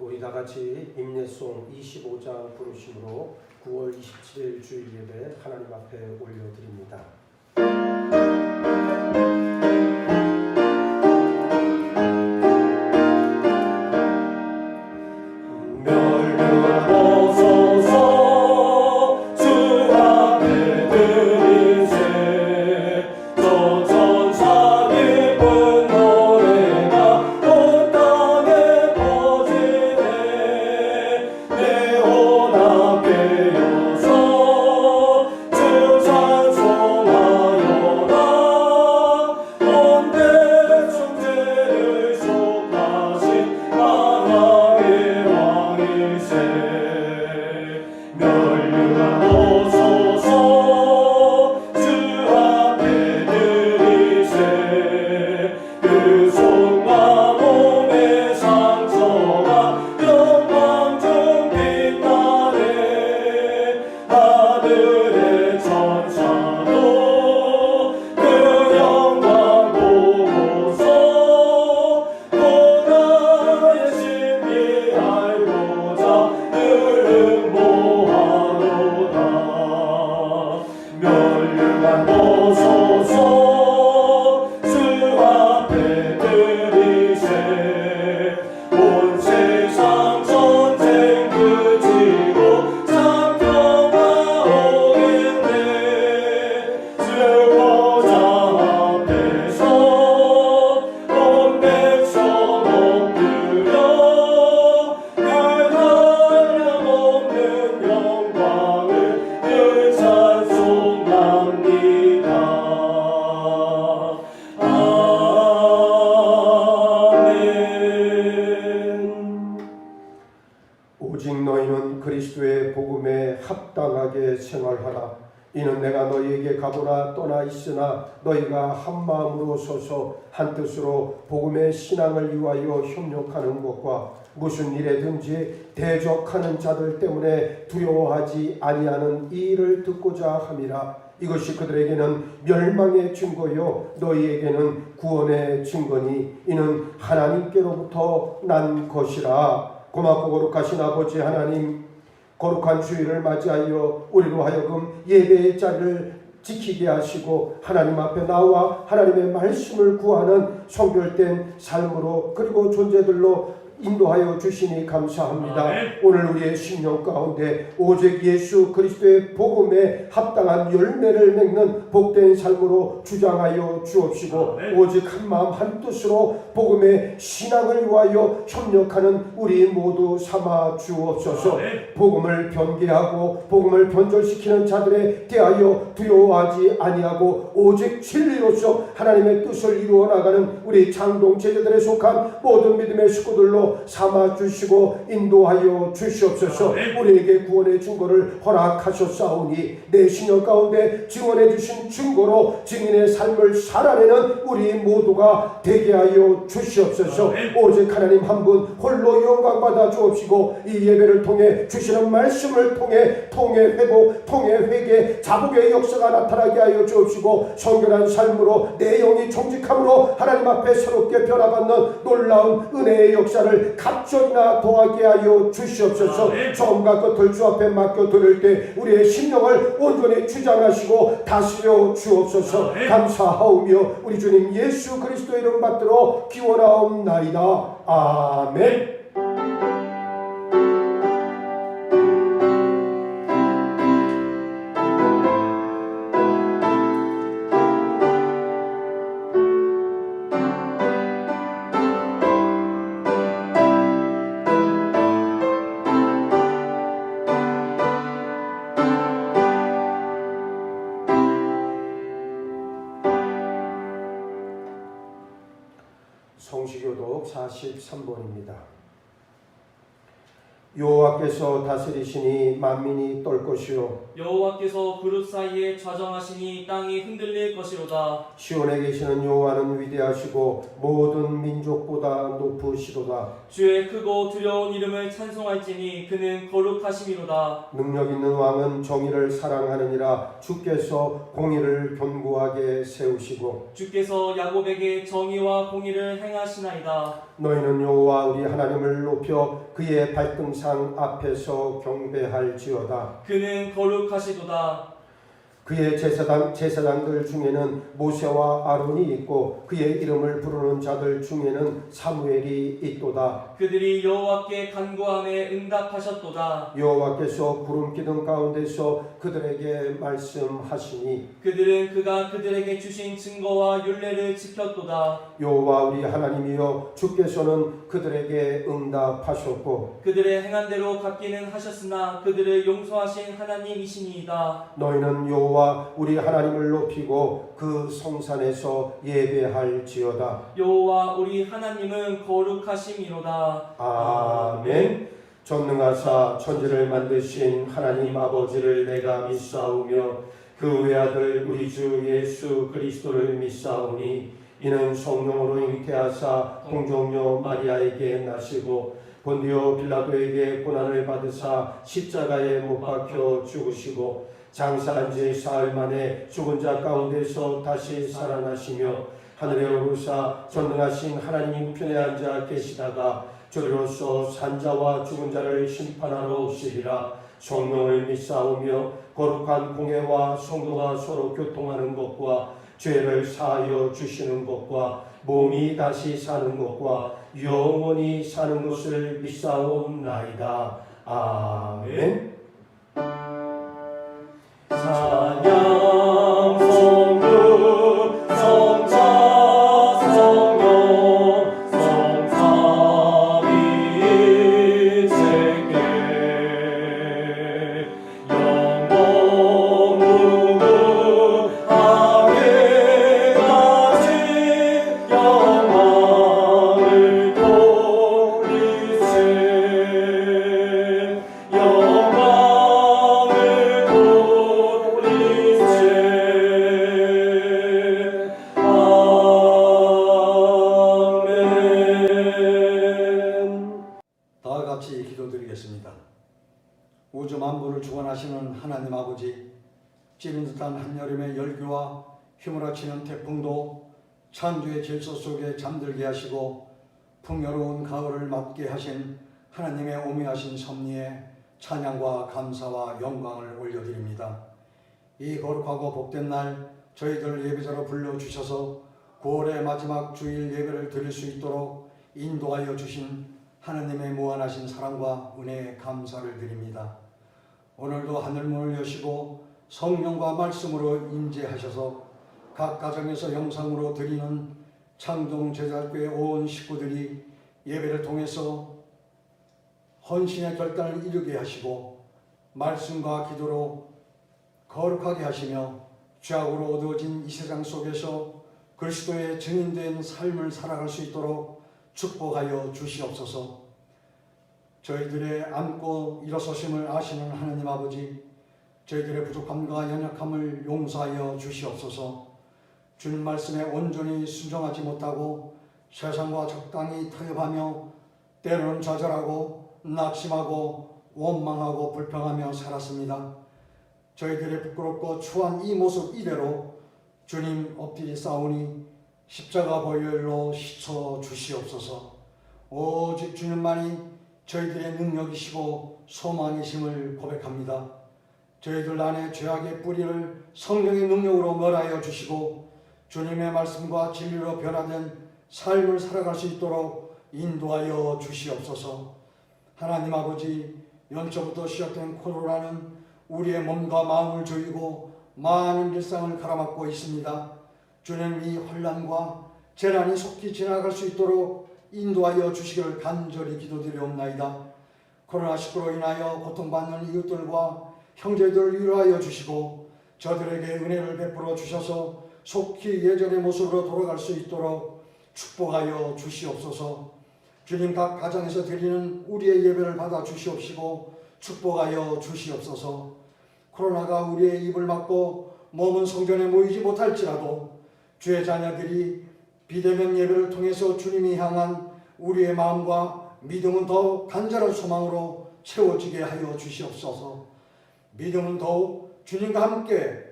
우리 다 같이 임예송 25장 부르심으로 9월 27일 주일 예배 하나님 앞에 올려드립니다. 오직 너희는 그리스도의 복음에 합당하게 생활하라. 이는 내가 너희에게 가보나 떠나 있으나 너희가 한 마음으로 서서 한 뜻으로 복음의 신앙을 위하여 협력하는 것과 무슨 일에든지 대적하는 자들 때문에 두려워하지 아니하는 이 일을 듣고자 함이라. 이것이 그들에게는 멸망의 증거요 너희에게는 구원의 증거니 이는 하나님께로부터 난 것이라. 고맙고 거룩하신 아버지 하나님, 거룩한 주일을 맞이하여 우리로 하여금 예배의 자리를 지키게 하시고 하나님 앞에 나와 하나님의 말씀을 구하는 성결된 삶으로 그리고 존재들로 인도하여 주시니 감사합니다. 아멘. 오늘 우리의 심령 가운데 오직 예수 그리스도의 복음에 합당한 열매를 맺는 복된 삶으로 주장하여 주옵시고 아멘. 오직 한 마음 한 뜻으로 복음의 신앙을 위하여 협력하는 우리 모두 삼아 주옵소서. 아멘. 복음을 변개하고 복음을 변절시키는 자들에 대하여 두려워하지 아니하고 오직 진리로서 하나님의 뜻을 이루어 나가는 우리 장동 제자들에 속한 모든 믿음의 식구들로 삼아주시고 인도하여 주시옵소서. 우리에게 구원의 증거를 허락하셨사오니 내 신영 가운데 증언해 주신 증거로 증인의 삶을 살아내는 우리 모두가 되게 하여 주시옵소서. 오직 하나님 한 분 홀로 영광 받아 주옵시고 이 예배를 통해 주시는 말씀을 통해 회복, 통해 회개, 자복의 역사가 나타나게 하여 주옵시고 성결한 삶으로 내 영이 정직함으로 하나님 앞에 새롭게 변화받는 놀라운 은혜의 역사를 갑절이나 더하게 하여 주시옵소서. 처음과 끝을 주 앞에 맡겨드릴 때 우리의 심령을 온전히 주장하시고 다스려 주옵소서. 감사하오며 우리 주님 예수 그리스도의 이름 받들어 기원하옵나이다. 아멘. 성시교독 43번입니다. 여호와께서 다스리시니 만민이 떨 것이요 여호와께서 그룹 사이에 좌정하시니 땅이 흔들릴 것이로다. 시온에 계시는 여호와는 위대하시고 모든 민족보다 높으시도다. 주의 크고 두려운 이름을 찬송할지니 그는 거룩하심이로다. 능력 있는 왕은 정의를 사랑하느니라. 주께서 공의를 견고하게 세우시고 주께서 야곱에게 정의와 공의를 행하시나이다. 너희는 여호와 우리 하나님을 높여 그의 발등상 앞에서 경배할지어다. 그는 거룩하시도다. 그의 제사장들 중에는 모세와 아론이 있고 그의 이름을 부르는 자들 중에는 사무엘이 있도다. 그들이 여호와께 간구함에 응답하셨도다. 여호와께서 구름 기둥 가운데서 그들에게 말씀하시니 그들은 그가 그들에게 주신 증거와 율례를 지켰도다. 여호와 우리 하나님이여 주께서는 그들에게 응답하셨고 그들의 행한 대로 갚기는 하셨으나 그들을 용서하신 하나님이시니이다. 너희는 여호와 우리 하나님을 높이고 그 성산에서 예배할지어다. 여호와 우리 하나님은 거룩하심이로다. 아멘. 전능하사 천지를 만드신 하나님 아버지를 내가 믿사오며 그 외아들 우리 주 예수 그리스도를 믿사오니 이는 성령으로 잉태하사 동정녀 마리아에게 나시고 본디오 빌라도에게 고난을 받으사 십자가에 못 박혀 죽으시고 장사한 지 사흘 만에 죽은 자 가운데서 다시 살아나시며 하늘에 오르사 전능하신 하나님 우편에 앉아 계시다가 저리로서 산자와 죽은 자를 심판하러 오시리라. 성령을 믿사오며 거룩한 공회와 성도가 서로 교통하는 것과 죄를 사하여 주시는 것과 몸이 다시 사는 것과 영원히 사는 것을 믿사옵나이다. 아멘. 찬양 성부 성자 성령 성삼위일체께 영원 무궁하게 가진 영광을 돌리세 우주 만물을 주관하시는 하나님 아버지, 찌는 듯한 한여름의 열기와 휘몰아치는 태풍도 창조의 질서 속에 잠들게 하시고 풍요로운 가을을 맞게 하신 하나님의 오묘하신 섭리에 찬양과 감사와 영광을 올려드립니다. 이 거룩하고 복된 날 저희들 예배자로 불러주셔서 9월의 마지막 주일 예배를 드릴 수 있도록 인도하여 주신 하나님의 무한하신 사랑과 은혜에 감사를 드립니다. 오늘도 하늘문을 여시고 성령과 말씀으로 임재하셔서 각 가정에서 영상으로 드리는 창동 제자교회 온 식구들이 예배를 통해서 헌신의 결단을 이루게 하시고 말씀과 기도로 거룩하게 하시며 죄악으로 어두워진 이 세상 속에서 그리스도의 증인된 삶을 살아갈 수 있도록 축복하여 주시옵소서. 저희들의 앉고 일어서심을 아시는 하나님 아버지, 저희들의 부족함과 연약함을 용서하여 주시옵소서. 주님 말씀에 온전히 순종하지 못하고 세상과 적당히 타협하며 때로는 좌절하고 낙심하고 원망하고 불평하며 살았습니다. 저희들의 부끄럽고 추한 이 모습 이대로 주님 엎드리 싸우니 십자가 보혈로 씻어 주시옵소서. 오직 주님만이 저희들의 능력이시고 소망이심을 고백합니다. 저희들 안에 죄악의 뿌리를 성령의 능력으로 멸하여 주시고 주님의 말씀과 진리로 변화된 삶을 살아갈 수 있도록 인도하여 주시옵소서. 하나님 아버지, 연초부터 시작된 코로나는 우리의 몸과 마음을 조이고 많은 일상을 가로막고 있습니다. 주님, 이 혼란과 재난이 속히 지나갈 수 있도록 인도하여 주시기를 간절히 기도드리옵나이다. 코로나19로 인하여 고통받는 이웃들과 형제들을 위로하여 주시고 저들에게 은혜를 베풀어 주셔서 속히 예전의 모습으로 돌아갈 수 있도록 축복하여 주시옵소서. 주님 각 가정에서 드리는 우리의 예배를 받아 주시옵시고 축복하여 주시옵소서. 코로나가 우리의 입을 막고 몸은 성전에 모이지 못할지라도 주의 자녀들이 비대면 예배를 통해서 주님이 향한 우리의 마음과 믿음은 더욱 간절한 소망으로 채워지게 하여 주시옵소서. 믿음은 더욱 주님과 함께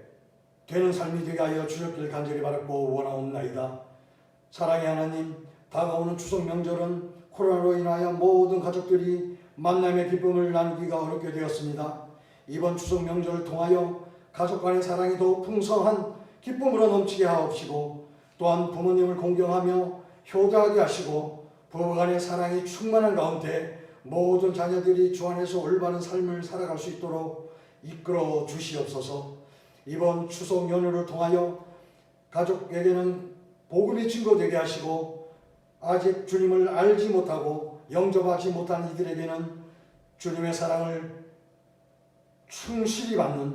되는 삶이 되게 하여 주셨길 간절히 바랐고 원하옵나이다. 사랑의 하나님, 다가오는 추석 명절은 코로나로 인하여 모든 가족들이 만남의 기쁨을 나누기가 어렵게 되었습니다. 이번 추석 명절을 통하여 가족 간의 사랑이 더욱 풍성한 기쁨으로 넘치게 하옵시고, 또한 부모님을 공경하며 효도하게 하시고 부부 간의 사랑이 충만한 가운데 모든 자녀들이 주 안에서 올바른 삶을 살아갈 수 있도록 이끌어 주시옵소서. 이번 추석 연휴를 통하여 가족에게는 복음이 증거되게 하시고, 아직 주님을 알지 못하고 영접하지 못한 이들에게는 주님의 사랑을 충실히 받는,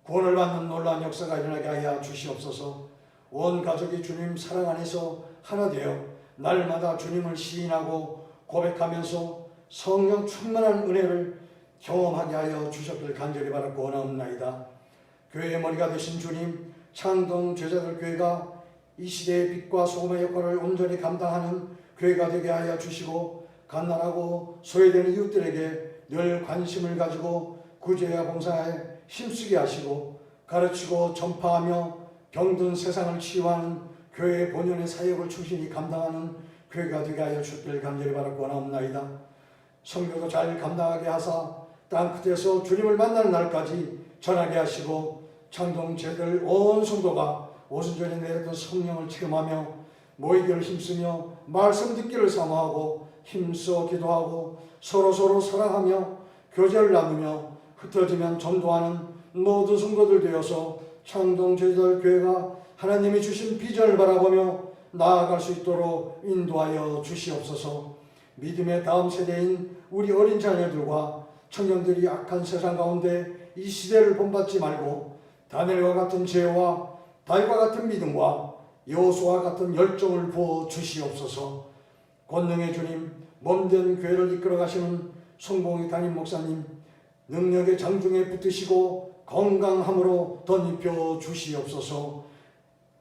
구원을 받는 놀라운 역사가 일어나게 하여 주시옵소서. 온 가족이 주님 사랑 안에서 하나 되어 날마다 주님을 시인하고 고백하면서 성령 충만한 은혜를 경험하게 하여 주셨길 간절히 바라고 원하옵나이다. 교회의 머리가 되신 주님, 창동 제자들 교회가 이 시대의 빛과 소금의 역할을 온전히 감당하는 교회가 되게 하여 주시고, 갓난하고 소외되는 이웃들에게 늘 관심을 가지고 구제와 봉사에 힘쓰게 하시고, 가르치고 전파하며 병든 세상을 치유하는 교회의 본연의 사역을 충실히 감당하는 교회가 되게 하여 주길 간절히 바라고 원하옵나이다. 성교도 잘 감당하게 하사 땅 끝에서 주님을 만나는 날까지 전하게 하시고, 창동 제들 온 성도가 오순절에 내렸던 성령을 체험하며 모이기를 힘쓰며 말씀 듣기를 사모하고 힘써 기도하고 서로 사랑하며 교제를 나누며 흩어지면 전도하는 모든 성도들 되어서 창동 제들 교회가 하나님이 주신 비전을 바라보며 나아갈 수 있도록 인도하여 주시옵소서. 믿음의 다음 세대인 우리 어린 자녀들과 청년들이 악한 세상 가운데 이 시대를 본받지 말고 다니엘과 같은 지혜와 다윗과 같은 믿음과 여호수아와 같은 열정을 부어 주시옵소서. 권능의 주님, 몸된 교회를 이끌어 가시는 성봉이 담임 목사님, 능력의 장중에 붙으시고 건강함으로 덧입혀 주시옵소서.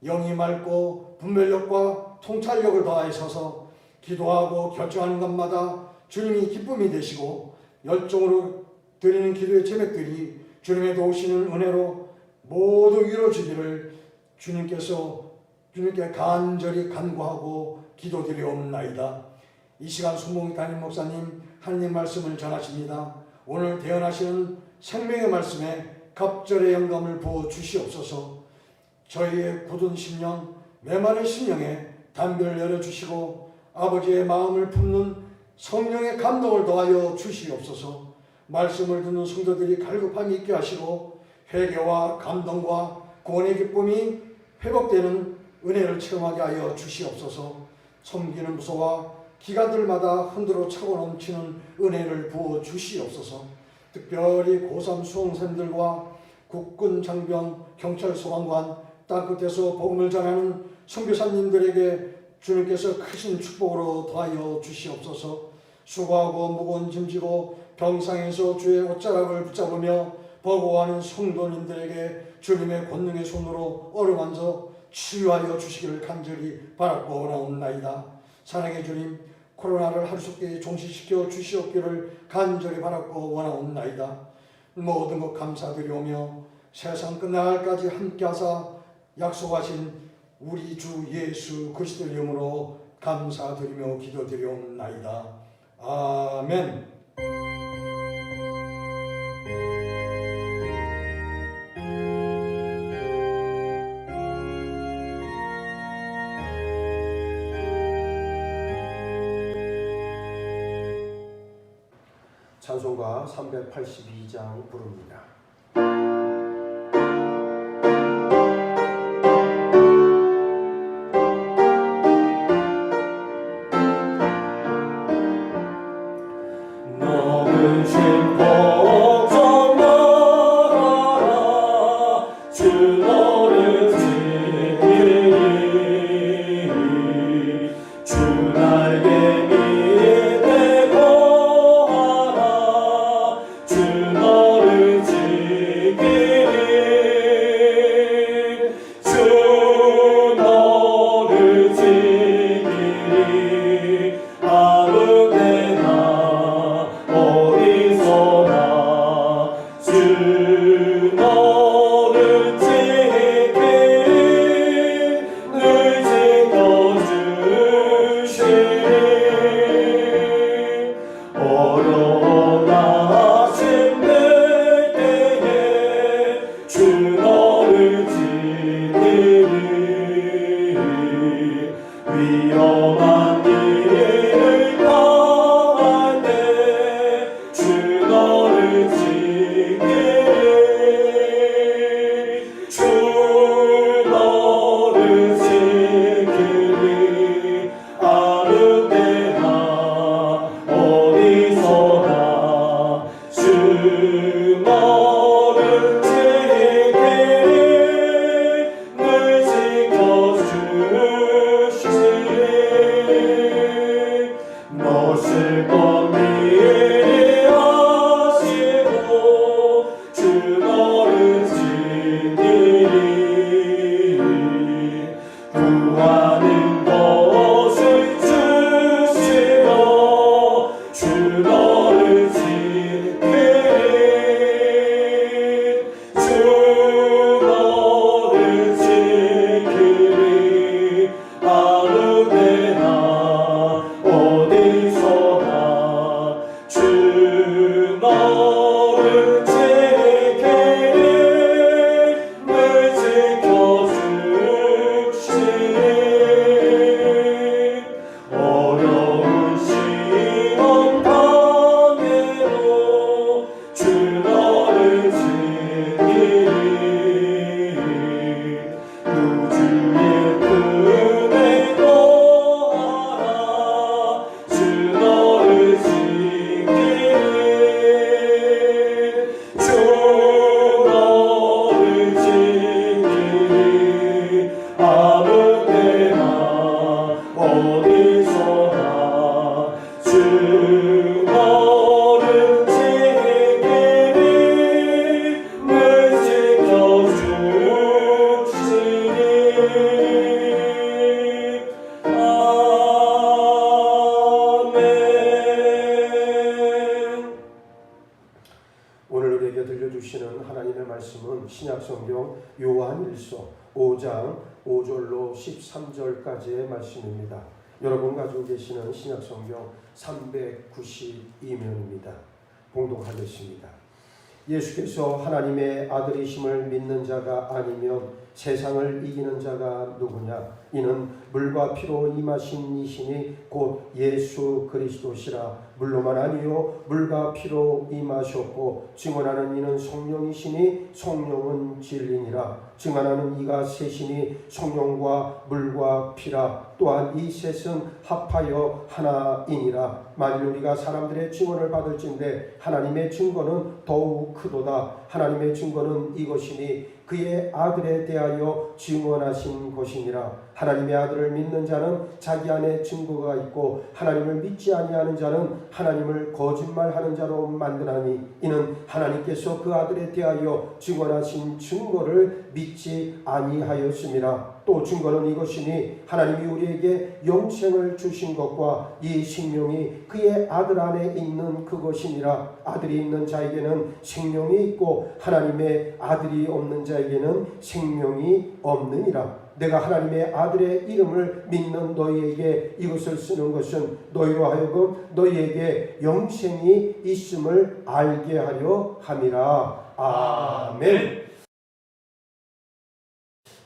영이 맑고 분별력과 통찰력을 더하셔서 기도하고 결정하는 것마다 주님이 기쁨이 되시고, 열정으로 드리는 기도의 제맥들이 주님의 도우시는 은혜로 모두 이루어지기를 주님께 간절히 간구하고 기도드리옵나이다. 이 시간 순봉이 담임 목사님 하나님 말씀을 전하십니다. 오늘 대언하시는 생명의 말씀에 갑절의 영감을 부어 주시옵소서. 저희의 굳은 심령, 메마른 심령에 담비를 열어주시고 아버지의 마음을 품는 성령의 감동을 더하여 주시옵소서. 말씀을 듣는 성도들이 갈급함이 있게 하시고 회개와 감동과 구원의 기쁨이 회복되는 은혜를 체험하게 하여 주시옵소서. 섬기는 부서와 기관들마다 흔들어 차고 넘치는 은혜를 부어 주시옵소서. 특별히 고3 수험생들과 국군 장병, 경찰, 소방관, 땅끝에서 복음을 전하는 선교사님들에게 주님께서 크신 축복으로 더하여 주시옵소서. 수고하고 무거운 짐지고 병상에서 주의 옷자락을 붙잡으며 버거워하는 성도님들에게 주님의 권능의 손으로 어루만져 치유하여 주시기를 간절히 바라고 원하옵나이다. 사랑의 주님, 코로나를 하루속히 종식시켜 주시옵기를 간절히 바라고 원하옵나이다. 모든 것 감사드리오며 세상 끝날까지 함께하사 약속하신 우리 주 예수 그리스도 이름으로 감사드리며 기도드리옵나이다. 아멘. 찬송가 382장 부릅니다. 너는 쉼터 정말하라 주 너를 지키리 주 날개 실컷 미리 하시고 주 너를 지키리 구하는 것을 주시고 주 너를 지키리 주 너를 지키리 아무 데나 어디서나 주 너를 지키리 늘 지켜주시리 어려운 시험 당해도 주 너를 지키리 우주의 품에 거하라 주 너를 지키리 주 너를 지키리 아무 데나 어디서나 주 너를 지키리 늘 지켜주시리 아멘. 오늘 우리에게 들려주시는 하나님의 말씀은 신약성경 요한일서 5장 5절로 13절까지의 말씀입니다. 여러분 가지고 계시는 신약성경 392면입니다. 봉독하겠습니다. 예수께서 하나님의 아들이심을 믿는 자가 아니면 세상을 이기는 자가 누구냐? 이는 물과 피로 임하신 이시니 곧 예수 그리스도시라. 물로만 아니요 물과 피로 임하셨고 증언하는 이는 성령이시니 성령은 진리니라. 증언하는 이가 셋이니 성령과 물과 피라. 또한 이 셋은 합하여 하나이니라. 만일 우리가 사람들의 증언을 받을진대 하나님의 증거는 더욱 크도다. 하나님의 증거는 이것이니 그의 아들에 대하여 증언하신 것이니라. 하나님의 아들을 믿는 자는 자기 안에 증거가 있고 하나님을 믿지 아니하는 자는 하나님을 거짓말하는 자로 만드나니 이는 하나님께서 그 아들에 대하여 증언하신 증거를 믿지 아니하였음이라. 또 증거는 이것이니 하나님이 우리에게 영생을 주신 것과 이 생명이 그의 아들 안에 있는 그것이니라. 아들이 있는 자에게는 생명이 있고 하나님의 아들이 없는 자에게는 생명이 없느니라. 내가 하나님의 아들의 이름을 믿는 너희에게 이것을 쓰는 것은 너희로 하여금 너희에게 영생이 있음을 알게 하려 함이라. 아멘.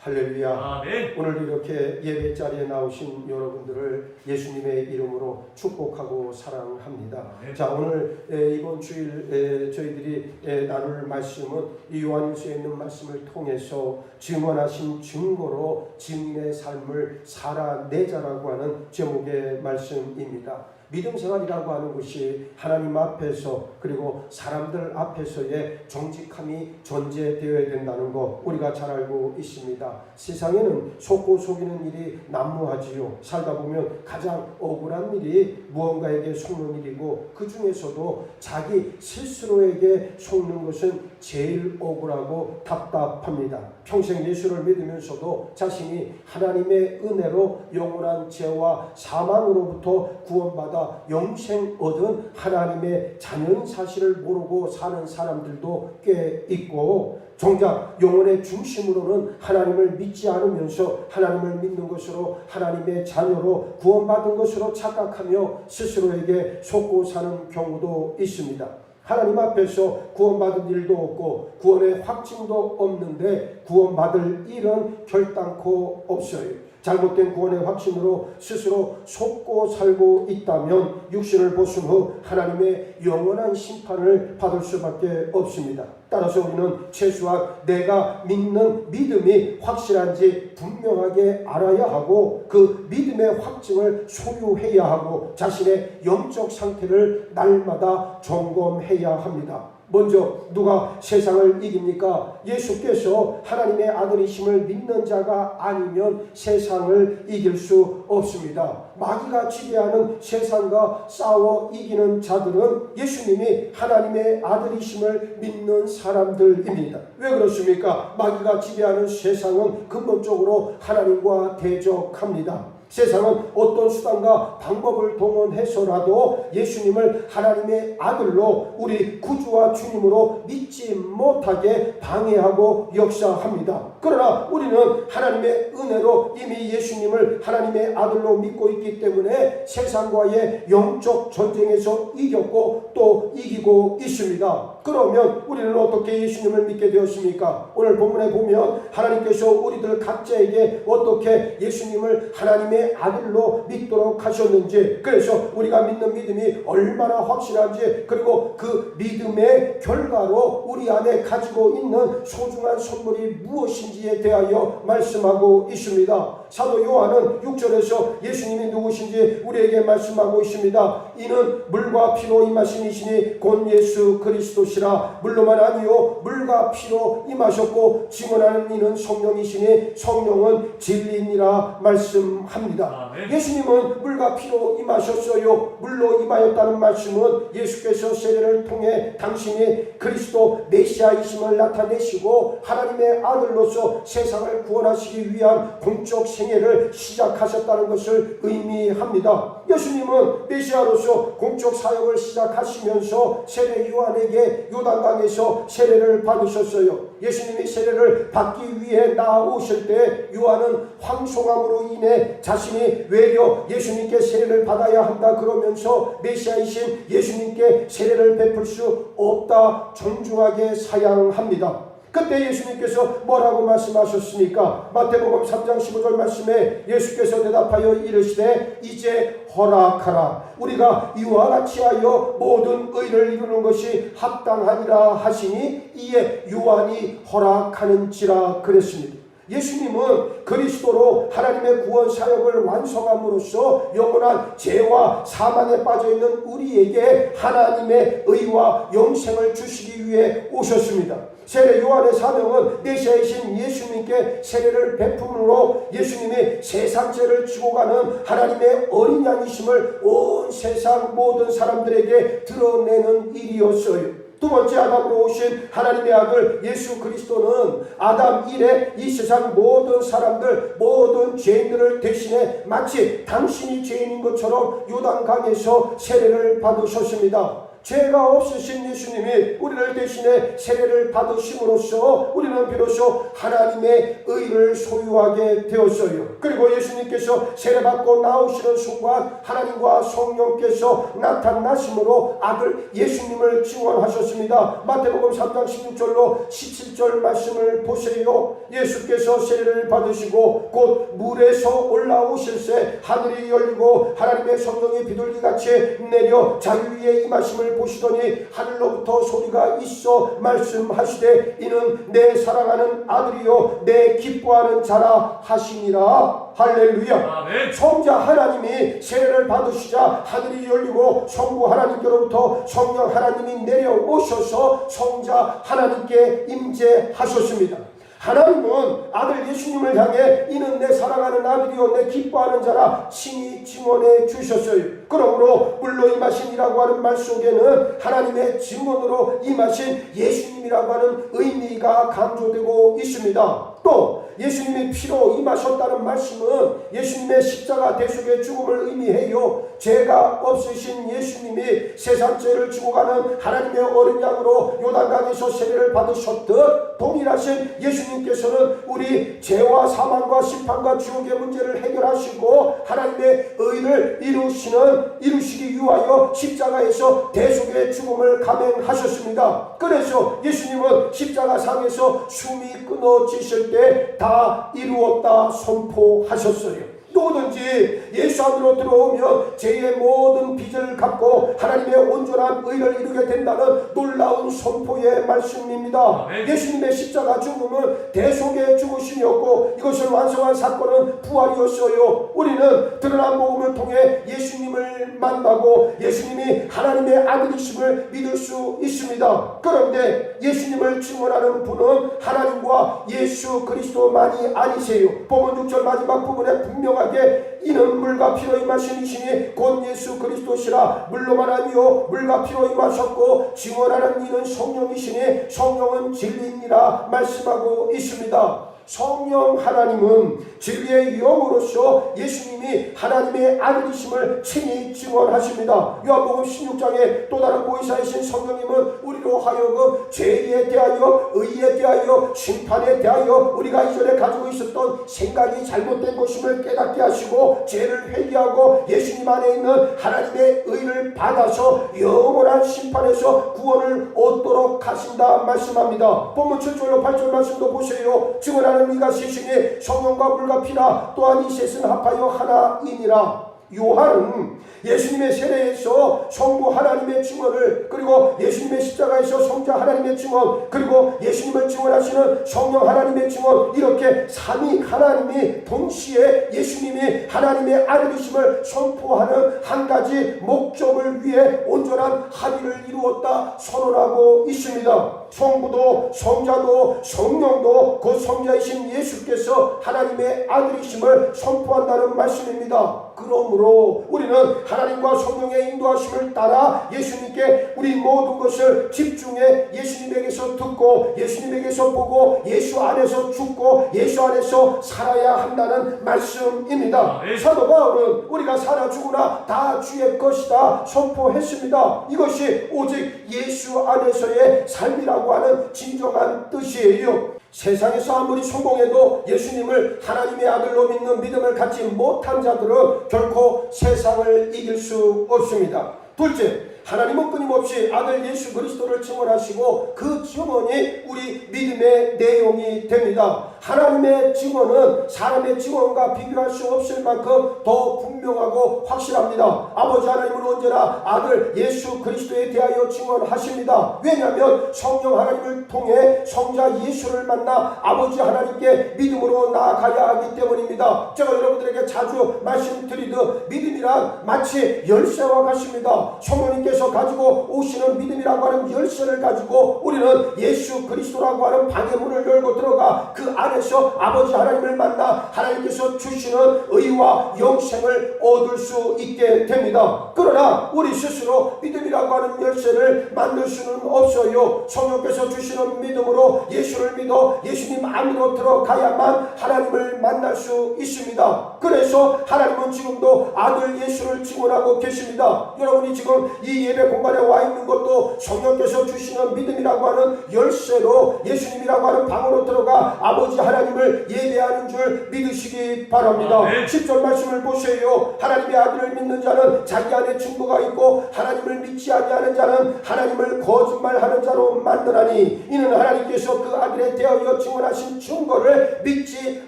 할렐루야. 아멘. 오늘 이렇게 예배 자리에 나오신 여러분들을 예수님의 이름으로 축복하고 사랑합니다. 아멘. 자, 오늘 이번 주일 저희들이 나눌 말씀은 이 요한일서에 있는 말씀을 통해서 증언하신 증거로 증인의 삶을 살아내자라고 하는 제목의 말씀입니다. 믿음 생활이라고 하는 것이 하나님 앞에서 그리고 사람들 앞에서의 정직함이 존재되어야 된다는 것 우리가 잘 알고 있습니다. 세상에는 속고 속이는 일이 난무하지요. 살다 보면 가장 억울한 일이 무언가에게 속는 일이고 그 중에서도 자기 스스로에게 속는 것은 제일 억울하고 답답합니다. 평생 예수를 믿으면서도 자신이 하나님의 은혜로 영원한 죄와 사망으로부터 구원받아 영생 얻은 하나님의 자녀인 사실을 모르고 사는 사람들도 꽤 있고 정작 영혼의 중심으로는 하나님을 믿지 않으면서 하나님을 믿는 것으로 하나님의 자녀로 구원받은 것으로 착각하며 스스로에게 속고 사는 경우도 있습니다. 하나님 앞에서 구원받은 일도 없고 구원의 확증도 없는데 구원받을 일은 결단코 없어요. 잘못된 구원의 확신으로 스스로 속고 살고 있다면 육신을 벗은 후 하나님의 영원한 심판을 받을 수밖에 없습니다. 따라서 우리는 최소한 내가 믿는 믿음이 확실한지 분명하게 알아야 하고 그 믿음의 확증을 소유해야 하고 자신의 영적 상태를 날마다 점검해야 합니다. 먼저 누가 세상을 이깁니까? 예수께서 하나님의 아들이심을 믿는 자가 아니면 세상을 이길 수 없습니다. 마귀가 지배하는 세상과 싸워 이기는 자들은 예수님이 하나님의 아들이심을 믿는 사람들입니다. 왜 그렇습니까? 마귀가 지배하는 세상은 근본적으로 하나님과 대적합니다. 세상은 어떤 수단과 방법을 동원해서라도 예수님을 하나님의 아들로 우리 구주와 주님으로 믿지 못하게 방해하고 역사합니다. 그러나 우리는 하나님의 은혜로 이미 예수님을 하나님의 아들로 믿고 있기 때문에 세상과의 영적 전쟁에서 이겼고 또 이기고 있습니다. 그러면 우리는 어떻게 예수님을 믿게 되었습니까? 오늘 본문에 보면 하나님께서 우리들 각자에게 어떻게 예수님을 하나님의 아들로 믿도록 하셨는지, 그래서 우리가 믿는 믿음이 얼마나 확실한지, 그리고 그 믿음의 결과로 우리 안에 가지고 있는 소중한 선물이 무엇인지에 대하여 말씀하고 있습니다. 사도 요한은 6절에서 예수님이 누구신지 우리에게 말씀하고 있습니다. 이는 물과 피로 임하신 이시니 곧 예수 그리스도시라. 물로만 아니요 물과 피로 임하셨고 증언하는 이는 성령이시니 성령은 진리니라 말씀합니다. 예수님은 물과 피로 임하셨어요. 물로 임하였다는 말씀은 예수께서 세례를 통해 당신이 그리스도 메시아이심을 나타내시고 하나님의 아들로서 세상을 구원하시기 위한 공적 생애를 시작하셨다는 것을 의미합니다. 예수님은 메시아로서 공적 사역을 시작하시면서 세례 요한에게 요단강에서 세례를 받으셨어요. 예수님이 세례를 받기 위해 나오실 때 요한은 황송함으로 인해 자신이 외려 예수님께 세례를 받아야 한다 그러면서 메시아이신 예수님께 세례를 베풀 수 없다 정중하게 사양합니다. 그때 예수님께서 뭐라고 말씀하셨습니까? 마태복음 3장 15절 말씀에 예수께서 대답하여 이르시되 이제 허락하라. 우리가 이와 같이 하여 모든 의를 이루는 것이 합당하니라 하시니 이에 요한이 허락하는지라 그랬습니다. 예수님은 그리스도로 하나님의 구원 사역을 완성함으로써 영원한 죄와 사망에 빠져있는 우리에게 하나님의 의와 영생을 주시기 위해 오셨습니다. 세례 요한의 사명은 메시아이신 예수님께 세례를 베품으로 예수님이 세상 죄를 지고 가는 하나님의 어린 양이심을 온 세상 모든 사람들에게 드러내는 일이었어요. 두 번째 아담으로 오신 하나님의 아들 예수 그리스도는 아담 이래 이 세상 모든 사람들 모든 죄인들을 대신해 마치 당신이 죄인인 것처럼 요단강에서 세례를 받으셨습니다. 죄가 없으신 예수님이 우리를 대신해 세례를 받으심으로써 우리는 비로소 하나님의 의를 소유하게 되었어요. 그리고 예수님께서 세례받고 나오시는 순간 하나님과 성령께서 나타나심으로 아들 예수님을 증언하셨습니다. 마태복음 3장 16절로 17절 말씀을 보세요. 예수께서 세례를 받으시고 곧 물에서 올라오실새 하늘이 열리고 하나님의 성령이 비둘기같이 내려 자기 위에 임하심을 보시더니 하늘로부터 소리가 있어 말씀하시되 이는 내 사랑하는 아들이요 내 기뻐하는 자라 하시니라. 할렐루야. 아멘. 성자 하나님이 세례를 받으시자 하늘이 열리고 성부 하나님께로부터 성령 하나님이 내려오셔서 성자 하나님께 임재하셨습니다. 하나님은 아들 예수님을 향해 이는 내 사랑하는 아들이요 내 기뻐하는 자라 친히 증언해 주셨어요. 그러므로 물로 임하신이라고 하는 말 속에는 하나님의 증언으로 임하신 예수님이라고 하는 의미가 강조되고 있습니다. 또 예수님이 피로 임하셨다는 말씀은 예수님의 십자가 대속의 죽음을 의미해요. 죄가 없으신 예수님이 세상 죄를 지고 가는 하나님의 어린 양으로 요단강에서 세례를 받으셨듯 동일하신 예수님께서는 우리 죄와 사망과 심판과 지옥의 문제를 해결하시고 하나님의 의를 이루시기 위하여 십자가에서 대속의 죽음을 감행하셨습니다. 그래서 예수님은 십자가상에서 숨이 끊어지실 때 다 이루었다 선포하셨어요. 누구든지 예수 안으로 들어오면 죄의 모든 빚을 갚고 하나님의 온전한 의를 이루게 된다는 놀라운 선포의 말씀입니다. 예수님의 십자가 죽음은 대속의 죽으심이었고 이것을 완성한 사건은 부활이었어요. 우리는 드러난 복음을 통해 예수님을 예수님을 만나고 예수님이 하나님의 아들이심을 믿을 수 있습니다. 그런데 예수님을 증언하는 분은 하나님과 예수 그리스도만이 아니세요. 본문 6절 마지막 부분에 분명하게 이는 물과 피로 임하신 이시니 곧 예수 그리스도시라. 물로만 아니요 물과 피로 임하셨고 증언하는 이는 성령이시니 성령은 진리니라 말씀하고 있습니다. 성령 하나님은 진리의 영으로서 예수님이 하나님의 아들이심을 친히 증언하십니다. 요한복음 16장에 또 다른 보혜사이신 성령님은 우리로 하여금 죄에 대하여 의에 대하여 심판에 대하여 우리가 이전에 가지고 있었던 생각이 잘못된 것임을 깨닫게 하시고 죄를 회개하고 예수님 안에 있는 하나님의 의를 받아서 영원한 심판에서 구원을 얻도록 하신다 말씀합니다. 본문 7절로 8절 말씀도 보세요. 증언하는 이가 셋이니 성령과 물과 피라. 또한 이 셋은 합하여 하나이니라. 요한은 예수님의 세례에서 성부 하나님의 증언을, 그리고 예수님의 십자가에서 성자 하나님의 증언, 그리고 예수님을 증언하시는 성령 하나님의 증언, 이렇게 삼위 하나님이 동시에 예수님이 하나님의 아들이심을 선포하는 한 가지 목적을 위해 온전한 합의를 이루었다 선언하고 있습니다. 성부도 성자도 성령도 곧 성자이신 예수께서 하나님의 아들이심을 선포한다는 말씀입니다. 그러므로 우리는 하나님과 성령의 인도하심을 따라 예수님께 우리 모든 것을 집중해 예수님에게서 듣고 예수님에게서 보고 예수 안에서 죽고 예수 안에서 살아야 한다는 말씀입니다. 사도 바울은 우리가 살아 죽으나 다 주의 것이다 선포했습니다. 이것이 오직 예수 안에서의 삶이라고 하는 진정한 뜻이에요. 세상에서 아무리 성공해도 예수님을 하나님의 아들로 믿는 믿음을 갖지 못한 자들은 결코 세상을 이길 수 없습니다. 둘째, 하나님은 끊임없이 아들 예수 그리스도를 증언하시고 그 증언이 우리 믿음의 내용이 됩니다. 하나님의 증언은 사람의 증언과 비교할 수 없을 만큼 더 분명하고 확실합니다. 아버지 하나님은 언제나 아들 예수 그리스도에 대하여 증언하십니다. 왜냐하면 성령 하나님을 통해 성자 예수를 만나 아버지 하나님께 믿음으로 나아가야 하기 때문입니다. 제가 여러분들에게 자주 말씀드리듯 믿음이란 마치 열쇠와 같습니다. 성령님께서 가지고 오시는 믿음이라고 하는 열쇠를 가지고 우리는 예수 그리스도라고 하는 방의 문을 열고 들어가 그 안에서 아버지 하나님을 만나 하나님께서 주시는 의와 영생을 얻을 수 있게 됩니다. 그러나 우리 스스로 믿음이라고 하는 열쇠를 만들 수는 없어요. 성령께서 주시는 믿음으로 예수를 믿어 예수님 안으로 들어가야만 하나님을 만날 수 있습니다. 그래서 하나님은 지금도 아들 예수를 증언하고 계십니다. 여러분이 지금 이 예배 공간에 와 있는 것도 성령께서 주시는 믿음이라고 하는 열쇠로 예수님이라고 하는 방으로 들어가 아버지 하나님을 예배하는 줄 믿으시기 바랍니다. 10절 말씀을 보세요. 하나님의 아들을 믿는 자는 자기 안에 증거가 있고 하나님을 믿지 아니하는 자는 하나님을 거짓말하는 자로 만드나니 이는 하나님께서 그 아들에 대하여 증언하신 증거를 믿지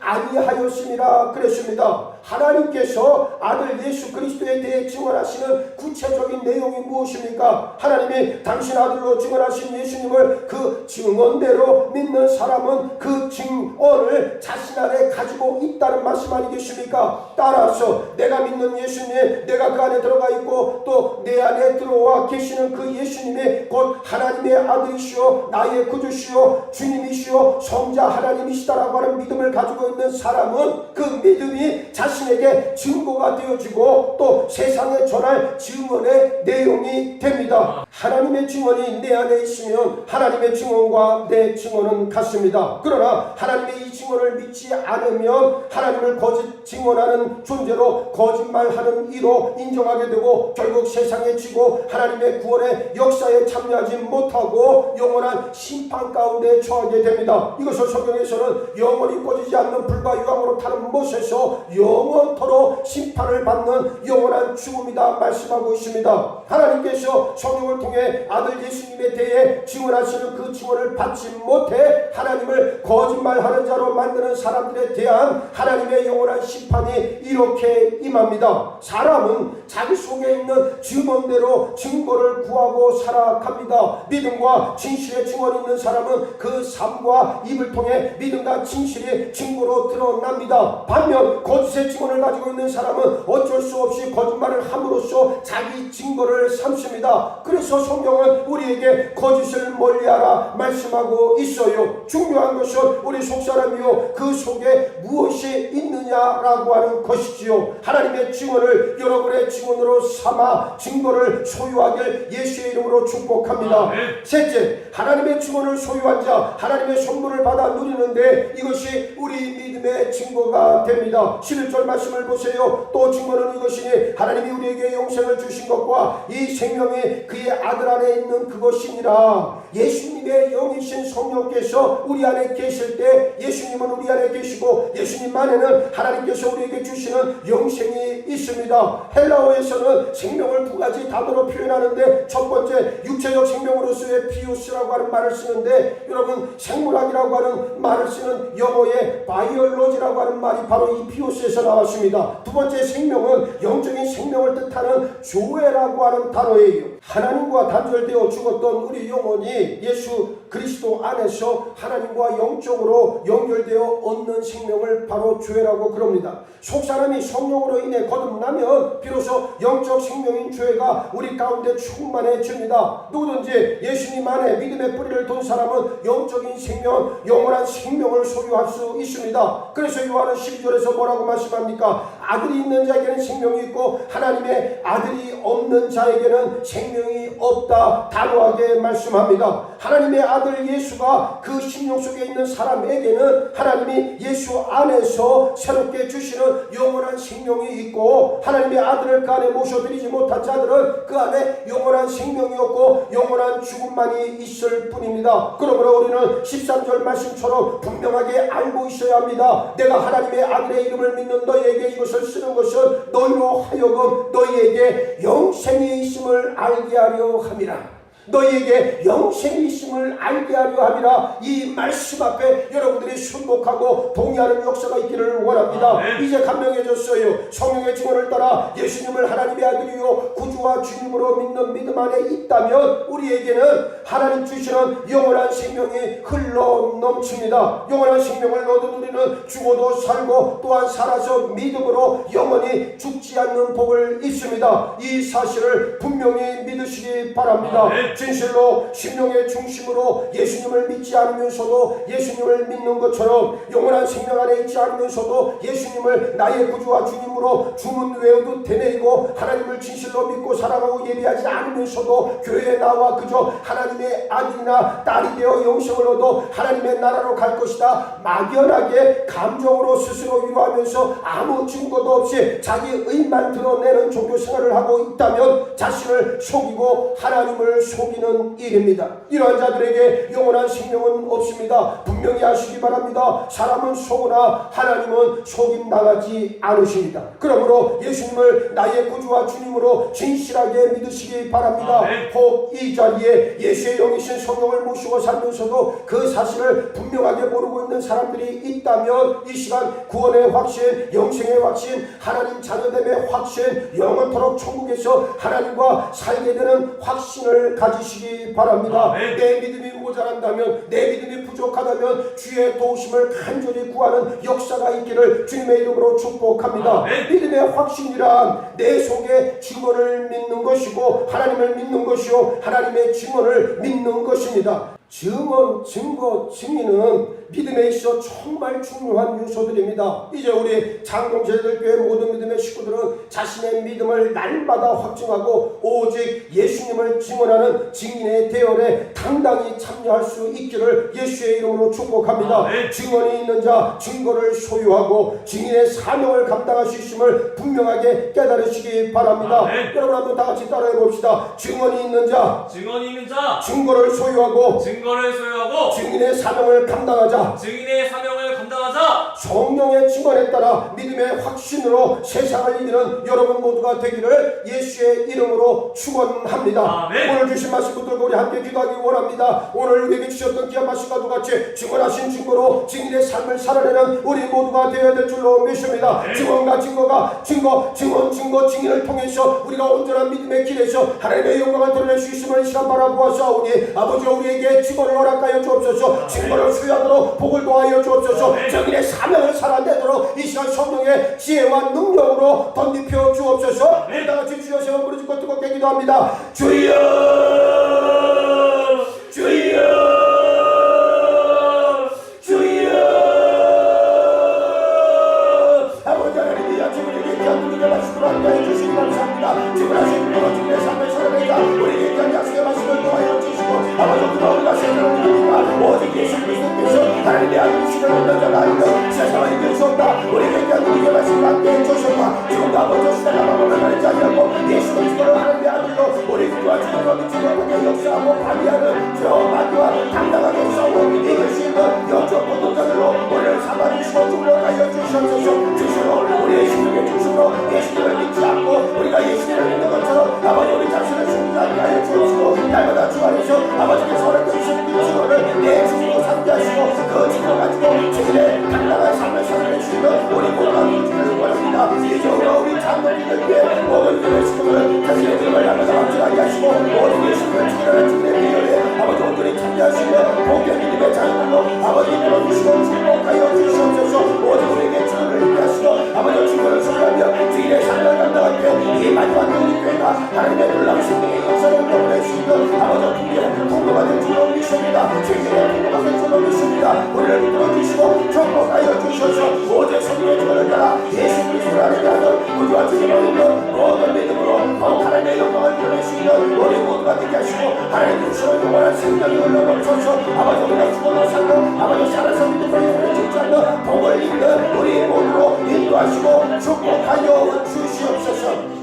아니하였음이라 그랬습니다. 하나님께서 아들 예수 그리스도에 대해 증언하시는 구체적인 내용이 무엇입니까? 하나님이 당신 아들로 증언하신 예수님을 그 증언대로 믿는 사람은 그 증언을 자신 안에 가지고 있다는 말씀 아니겠습니까? 따라서 내가 믿는 예수님, 내가 그 안에 들어가 있고 또 내 안에 들어와 계시는 그 예수님이 곧 하나님의 아들이시오 나의 구주시오 주님이시오 성자 하나님이시다라고 하는 믿음을 가지고 있는 사람은 그 믿음이 자신에게 증거가 되어지고 또 세상에 전할 증언의 내용이 됩니다. 하나님의 증언이 내 안에 있으면 하나님의 증언과 내 증언은 같습니다. 그러나 하나님의 이 증언을 믿지 않으면 하나님을 거짓 증언하는 존재로 거짓말하는 이로 인정하게 되고 결국 세상에 지고 하나님의 구원의 역사에 참여하지 못하고 영원한 심판 가운데 처하게 됩니다. 이것을 성경에서는 영원히 꺼지지 않는 불과 유황으로 타는 못에서 영원토록 심판을 받는 영원한 죽음이다 말씀하고 있습니다. 하나님께서 하나님께서 성령을 통해 아들 예수님에 대해 증언하시는 그 증언을 받지 못해 하나님을 거짓말하는 자로 만드는 사람들에 대한 하나님의 영원한 심판이 이렇게 임합니다. 사람은 자기 속에 있는 증언대로 증거를 구하고 살아갑니다. 믿음과 진실의 증언이 있는 사람은 그 삶과 입을 통해 믿음과 진실이 증거로 드러납니다. 반면 거짓의 증언을 가지고 있는 사람은 어쩔 수 없이 거짓말을 함으로써 자기 증거를 삼습니다. 그래서 성경은 우리에게 거짓을 멀리하라 말씀하고 있어요. 중요한 것은 우리 속사람이요 그 속에 무엇이 있느냐라고 하는 것이지요. 하나님의 증언을 여러분의 증언으로 삼아 증거를 소유하길 예수의 이름으로 축복합니다. 셋째, 하나님의 증언을 소유한 자, 하나님의 선물을 받아 누리는데 이것이 우리 믿음의 증거가 됩니다. 11절 말씀을 보세요. 또 증거는 이것이니 하나님이 우리에게 영생을 주신 것과 이 생명이 그의 아들 안에 있는 그것이니라. 예수님의 영이신 성령께서 우리 안에 계실 때 예수님은 우리 안에 계시고 예수님 안에는 하나님께서 우리에게 주시는 영생이 있습니다. 헬라어에서는 생명을 두 가지 단어로 표현하는데 첫 번째 육체적 생명으로서의 비오스라고 하는 말을 쓰는데 여러분 생물학이라고 하는 말을 쓰는 영어의 바이올로지라고 하는 말이 바로 이 비오스에서 나왔습니다. 두 번째 생명은 영적인 생명을 뜻하는 조에라고 하는 단어예요. 하나님과 단절되어 죽었던 우리 영혼이 예수 그리스도 안에서 하나님과 영적으로 연결되어 얻는 생명을 바로 죄라고 그럽니다. 속사람이 성령으로 인해 거듭나면 비로소 영적 생명인 죄가 우리 가운데 충만해집니다. 누구든지 예수님 안에 믿음의 뿌리를 둔 사람은 영적인 생명, 영원한 생명을 소유할 수 있습니다. 그래서 요한은 12절에서 뭐라고 말씀합니까? 아들이 있는 자에게는 생명이 있고 하나님의 아들이 없는 자에게는 생명이 없다 단호하게 말씀합니다. 하나님의 아들 예수가 그 심령 속에 있는 사람에게는 하나님이 예수 안에서 새롭게 주시는 영원한 생명이 있고 하나님의 아들을 그 안에 모셔드리지 못한 자들은 그 안에 영원한 생명이 없고 영원한 죽음만이 있을 뿐입니다. 그러므로 우리는 13절 말씀처럼 분명하게 알고 있어야 합니다. 내가 하나님의 아들의 이름을 믿는 너희에게 이것을 쓰는 것은 너희로 하여금 너희에게 영생이 있음을 알게 하려 함이라. 너희에게 영생이 있음을 알게 하려 함이라. 이 말씀 앞에 여러분들이 순복하고 동의하는 역사가 있기를 원합니다. 이제 감명해졌어요. 성령의 증언을 따라 예수님을 하나님의 아들이요 구주와 주님으로 믿는 믿음 안에 있다면 우리에게는 하나님 주시는 영원한 생명이 흘러 넘칩니다. 영원한 생명을 얻은 우리는 죽어도 살고 또한 살아서 믿음으로 영원히 죽지 않는 복을 입습니다. 이 사실을 분명히 믿으시기 바랍니다. 진실로 심령의 중심으로 예수님을 믿지 않으면서도 예수님을 믿는 것처럼 영원한 생명 안에 있지 않으면서도 예수님을 나의 구주와 주님으로 주문 외우듯 되뇌이고 하나님을 진실로 믿고 사랑하고 예배하지 않으면서도 교회에 나와 그저 하나님의 아들이나 딸이 되어 영생을 얻어 하나님의 나라로 갈 것이다 막연하게 감정으로 스스로 위로하면서 아무 증거도 없이 자기 의만 드러내는 종교 생활을 하고 있다면 자신을 속이고 하나님을 속이는 일입니다. 이러한 자들에게 영원한 생명은 없습니다. 분명히 아시기 바랍니다. 사람은 속으나 하나님은 속임당하지 않으십니다. 그러므로 예수님을 나의 구주와 주님으로 진실하게 믿으시기 바랍니다. 혹 이 자리에 예수의 영이신 성령을 모시고 살면서도 그 사실을 분명하게 모르고 있는 사람들이 있다면 이 시간 구원의 확신, 영생의 확신, 하나님 자녀됨의 확신, 영원토록 천국에서 하나님과 살게 되는 확신을 가지시기 바랍니다. 내 믿음이 모자란다면, 내 믿음이 부족하다면 주의 도우심을 간절히 구하는 역사가 있기를 주님의 이름으로 축복합니다. 믿음의 확신이란 내 속에 증언을 믿는 것이고 하나님을 믿는 것이요 하나님의 증언을 믿는 것입니다. 증언, 증거, 증인은 믿음에 있어 정말 중요한 요소들입니다. 이제 우리 장동제들교회 모든 믿음의 식구들은 자신의 믿음을 날마다 확증하고 오직 예수님을 증언하는 증인의 대열에 당당히 참여할 수 있기를 예수의 이름으로 축복합니다. 증언이 있는 자, 증거를 소유하고 증인의 사명을 감당할 수 있음을 분명하게 깨달으시기 바랍니다. 여러분 한번 다 같이 따라해 봅시다. 증언이 있는 자, 증거를 소유하고 증인의 사명을 감당하자. 증인의 사명을 감당하사 성령의 증언에 따라 믿음의 확신으로 세상을 이기는 여러분 모두가 되기를 예수의 이름으로 축원합니다. 아멘. 오늘 주신 말씀 붙들고 우리 함께 기도하기 원합니다. 오늘 우리에게 주셨던 귀한 말씀과 똑같이 증언하신 증거로 증인의 삶을 살아내는 우리 모두가 되어야 될 줄로 믿습니다. 증언과 증거, 증인을 통해서 우리가 온전한 믿음의 길에서 하나님의 영광을 드러낼 수 있음을 이 시간 바라보았사오니 아버지 우리에게 증거를 허락하여 주옵소서. 증거를 수여하도록 복을 도하여 주옵소서. 증인의 사명을 살아내도록 이 시간 성령의 지혜와 능력으로 덧입혀 주옵소서. 우리 다같이 주여 세워 부르짖고 뜨겁게 기도합니다. 주여 주여 주여. 아버지 하나님 이 아침 우리에게 귀한 누리의 말씀을 함께해 주시기 감사합니다. 주문하신 분으로 주님의 삶을 살아내자 우리에게 귀한 약속의 말씀을 도하여 주시고 아버지 그가 우리가 세상을 이기니까 오직 예수 그리스도께서 하나님의 아들 주님을 먼저 아니며 세상을 이길 수 없다. 우리에게 귀한 누리의 말씀을 함께해 주셨다. 지금도 아버지 시대가 마음을 가리지 않고 예수 그리스도를 하나님의 아들로 우리 그와 주님으로 미치고 그의 역사하고 반의하는 저 마귀와 당당하게 싸워 이길 수 있는 영적 보도자들로 우리를 삼아주시고 주물러가여 주시옵소서. 주시로 우리의 심령의 중심으로 예수님을 믿지 않고 우리가 예수님을 믿는 것처럼 아버지 우리 자신을 숨기지 않게 하여 주옵시고 날마다 주 안에서 아버지께서 허락해주신 그 증거를 내 중으로 삼게 하시고 그 증거 가지고 주님의 당당한 삶을 살아내시는 우리 모두가 되기를 원합니다. 이적으로 우리 장로님을 위해 모든 교회 식구들을 자신의 믿음을 날마다 확증하게 하시고 모든 예수님을 지키는 주님의 비열에 아버지 온전히 참여하시는 복의 믿음의 자녀들로 아버지 이끌어주시고 축복하여 주시옵소서. 모든 우리에게 주님을 믿게 하시고 아버지 증거를 소개하며 주인의 사명을 감당할 때 이 마지막 우리 교회가 하나님의 놀라운 생명의 역사를 경험할 수 있는 아버지 분의 통로가 될 줄로 믿습니다. 주님의 통로가 될 줄로 믿습니다. 우리를 이끌어주시고 축복하여 주셔서 오직 성령의 증거를 따라 예수 그리스도를 하나님의 아들 우주와 주님을 믿는 모든 믿음으로 하나님의 영광을 드러낼 수 있는 우리 모두가 되게 하시고 하나님 주시는 영원한 생명이 흘러넘쳐서 아버지 우리가 죽어도 살고 아버지 살아서 믿음을 죽지 않는 복을 입는 우리 모두로 인도하시고 축복하여 주시옵소서.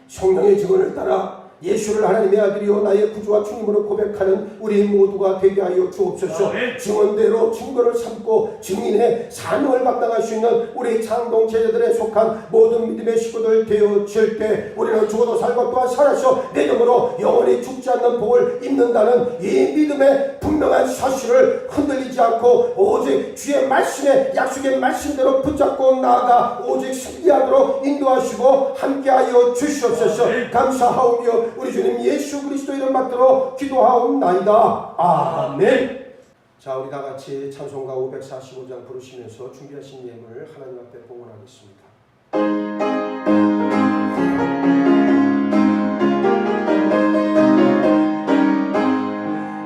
성령의 증언을 따라 예수를 하나님의 아들이요 나의 구주와 주님으로 고백하는 우리 모두가 되게 하여 주옵소서. 증언대로 증거를 삼고 증인의 사명을 감당할 수 있는 우리 창동 제자들에 속한 모든 믿음의 식구들 되어질 때 우리는 죽어도 살고 또한 살아서 내 영으로 영원히 죽지 않는 복을 입는다는 이 믿음의 분명한 사실을 흔들리지 않고 오직 주의 말씀에 약속의 말씀대로 붙잡고 나아가 오직 승리하도록 인도하시고 함께하여 주시옵소서. 감사하오며 우리 주님 예수 그리스도 이름 받들어 기도하옵나이다. 아멘. 자, 우리 다 같이 찬송가 545장 부르시면서 준비하신 예물을 하나님 앞에 봉헌하겠습니다.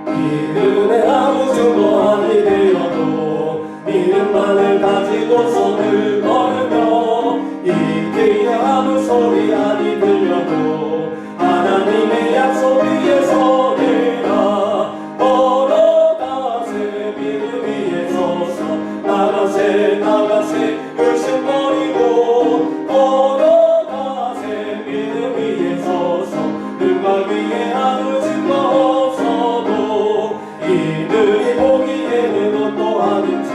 믿음의 아무 증거함이 되어도 믿음만을 가지고서 늘 걸으며 이 길에 아무 소리 아니 들려도 하나님의 약속 위에 서리라. 걸어가세 믿음 위에 서서 나가세 의심 버리고 걸어가세 믿음 위에 서서 능력 위에 아무 증거 없어도 이들이 보기에는 어떠하든지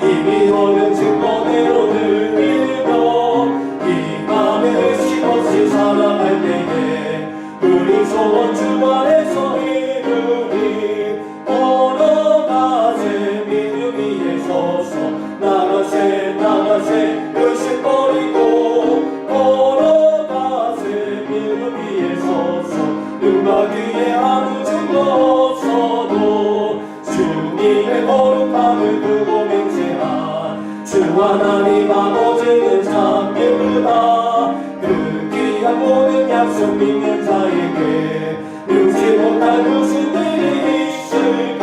이미 얻은 증거대로 늘 믿으며 이 밤에 의심 없이 살아갈 때에 우리 소원 주 안에서 이루리. 걸어가세 믿음 위에 서서 나가세 의심 버리고 걸어가세 믿음 위에 서서 능력 위에 아무 증거 없어도 주님의 거룩함을 두고 맹세한 주 하나님 아버지는 참 예쁘다. 그 귀한 모든 약속 믿는 자에게 능치 못할 무슨 일이 있을까.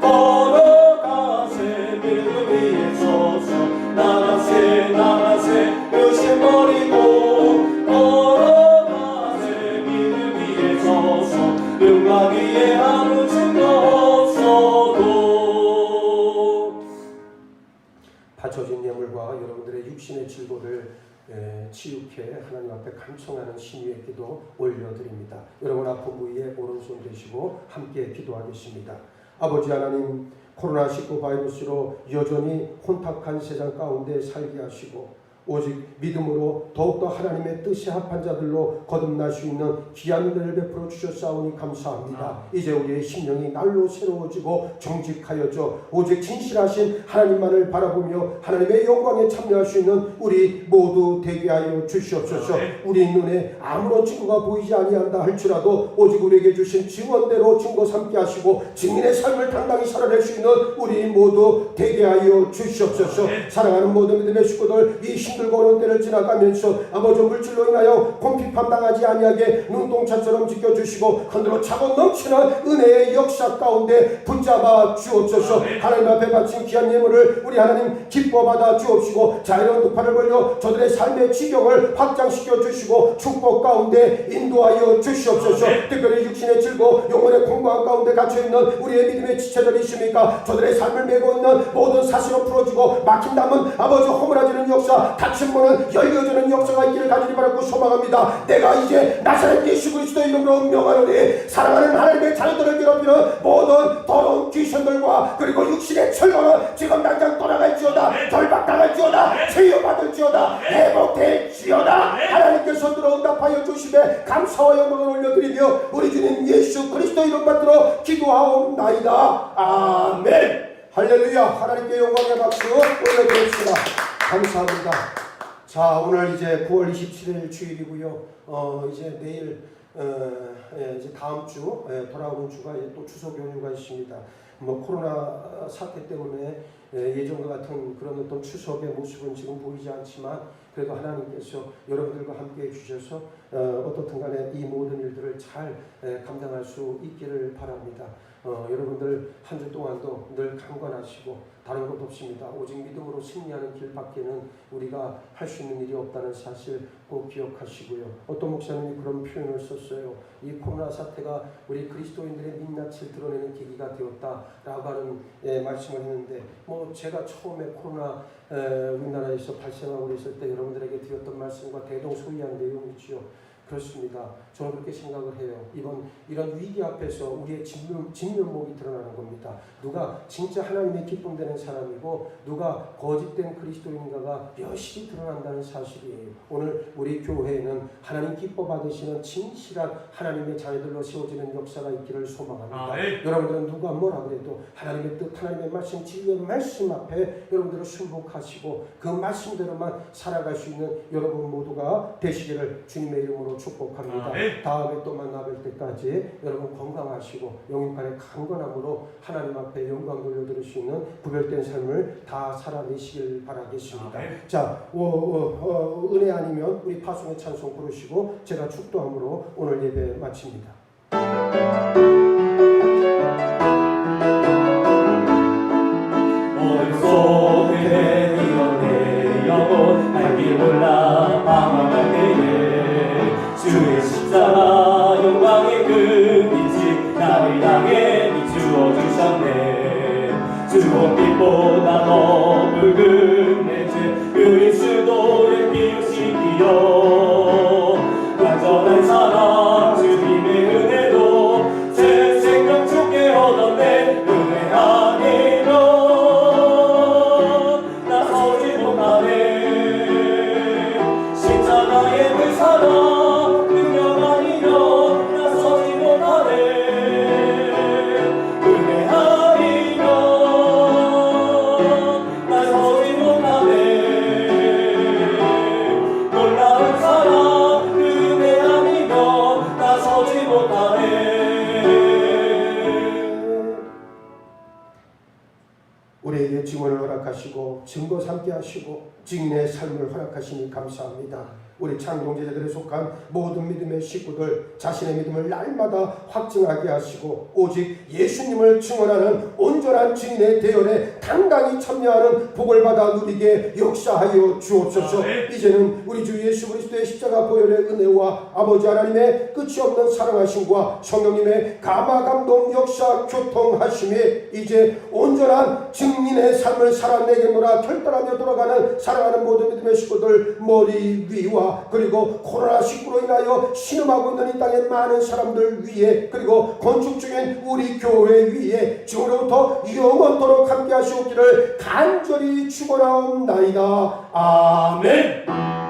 걸어가세 믿음 위에 서서 나가세 의심 버리고 걸어가세 믿음 위에 서서 능력 위에 아무 증거 없어도. 바쳐진 예물과 여러분들의 육신의 질고를 치유케 하나님 앞에 간청하는 신유의 기도 올려드립니다. 여러분 아픈 부위에 오른손 대시고 함께 기도하겠습니다. 아버지 하나님, 코로나19 바이러스로 여전히 혼탁한 세상 가운데 살게 하시고 오직 믿음으로 더욱더 하나님의 뜻에 합한 자들로 거듭날 수 있는 귀한 은혜를 베풀어 주셨사오니 감사합니다. 이제 우리의 심령이 날로 새로워지고 정직하여져 오직 진실하신 하나님만을 바라보며 하나님의 영광에 참여할 수 있는 우리 모두 되게 하여 주시옵소서. 우리 눈에 아무런 증거가 보이지 아니한다 할지라도 오직 우리에게 주신 증언대로 증거 삼게 하시고 증인의 삶을 당당히 살아낼 수 있는 우리 모두 되게 하여 주시옵소서. 사랑하는 모든 믿음의 식구들, 이 힘들고 어려운 때를 지나가면서 아버지 물질로 인하여 곰핍함 당하지 아니하게 눈동자처럼 지켜주시고 흔들어 차고 넘치는 은혜의 역사 가운데 붙잡아 주옵소서. 하나님 앞에 바친 귀한 예물을 우리 하나님 기뻐 받아 주옵시고 자유로운 두 팔을 벌려 저들의 삶의 지경을 확장시켜 주시고 축복 가운데 인도하여 주시옵소서. 특별히 육신의 즐거움 영혼의 공부한 가운데 갇혀있는 우리의 믿음의 지체들이 있습니까? 저들의 삶을 메고 있는 모든 사실을 풀어주고 막힌 담은 아버지 허물어지는 역사, 닫힌 문은 열려주는 역사가 있기를 간절히 바라고 소망합니다. 내가 이제 나사렛 예수 그리스도의 이름으로 명하노니 사랑하는 하나님의 자녀들을 괴롭히는 모든 더러운 귀신들과 그리고 육신의 철거는 지금 당장 떠나갈지어다. 결박당할지어다. 치유받을지어다. 회복될지어다. 하나님께서 들어응답하여 주심에 감사와 영광을 올려드리며 우리 주님 예수 그리스도 이름 받들어 기도하옵나이다. 아멘. 할렐루야. 하나님께 영광의 박수 올려드립시다. 감사합니다. 자, 오늘 이제 9월 27일 주일이고요. 이제 내일 이제 다음 주 돌아오는 주가 또 추석 연휴가 있습니다. 뭐 코로나 사태 때문에 예전과 같은 그런 어떤 추석의 모습은 지금 보이지 않지만 그래도 하나님께서 여러분들과 함께 해주셔서 어떻든 간에 이 모든 일들을 잘 감당할 수 있기를 바랍니다. 여러분들 한 주 동안도 늘 강건하시고 다른 것 없습니다. 오직 믿음으로 승리하는 길밖에는 우리가 할 수 있는 일이 없다는 사실 꼭 기억하시고요. 어떤 목사님이 그런 표현을 썼어요. 이 코로나 사태가 우리 그리스도인들의 민낯을 드러내는 계기가 되었다라고 하는 말씀을 했는데 뭐 제가 처음에 코로나 우리나라에서 발생하고 있을 때 여러분들에게 드렸던 말씀과 대동소이한 내용이지요. 그렇습니다. 저는 그렇게 생각을 해요. 이런 위기 앞에서 우리의 진면목이 드러나는 겁니다. 누가 진짜 하나님의 기쁨 되는 사람이고 누가 거짓된 그리스도인가가 여실히 드러난다는 사실이에요. 오늘 우리 교회에는 하나님 기뻐 받으시는 진실한 하나님의 자녀들로 세워지는 역사가 있기를 소망합니다. 여러분들은 누가 뭐라 그래도 하나님의 뜻, 하나님의 말씀, 진리의 말씀 앞에 여러분들은 순복하시고 그 말씀대로만 살아갈 수 있는 여러분 모두가 되시기를 주님의 이름으로 축복합니다. 다음에 또 만나뵐 때까지 여러분 건강하시고 영육간의 강건함으로 하나님 앞에 영광 돌려드릴 수 있는 구별된 삶을 다 살아내시길 바라겠습니다. 자, 은혜 아니면 우리 파송의 찬송 부르시고 제가 축도함으로 오늘 예배 마칩니다. 오른손에 내밀어 내 영혼 알길 몰라 방황할 때에 주의 십자가 영광의 그 빛이 나를 향해 비추어 주셨네. 주 빛보다 더 붉은 내 죄 그리스도의 피로 씻기어 완전한 사랑 주님의 은혜로 새 생명 주께 얻었네. 은혜 아니면 나서지 못하네. 십자가의 불사랑 우리에게 증언을 허락하시고 증거 삼게 하시고 증인의 삶을 허락하시니 감사합니다. 우리 창동제자들에 속한 모든 믿음의 식구들 자신의 믿음을 날마다 확증하게 하시고 오직 예수님을 증언하는 온전한 증인의 대열에 당당히 참여하는 복을 받아 누리게 역사하여 주옵소서. 이제는 우리 주 예수 그리스도의 십자가 보혈의 은혜와 아버지 하나님의 끝이 없는 사랑하심과 성령님의 감화감동 역사 교통하심이 이제 온전한 증인의 삶을 살아내겠노라 결단하며 돌아가는 사랑하는 모든 믿음의 식구들 머리 위와 그리고 코로나19로 인하여 신음하고 있는 이 땅의 많은 사람들 위에 그리고 건축 중인 우리 교회 위에 지금으로부터 영원토록 함께 하시옵기를 간절히 축원하옵나이다. 아멘.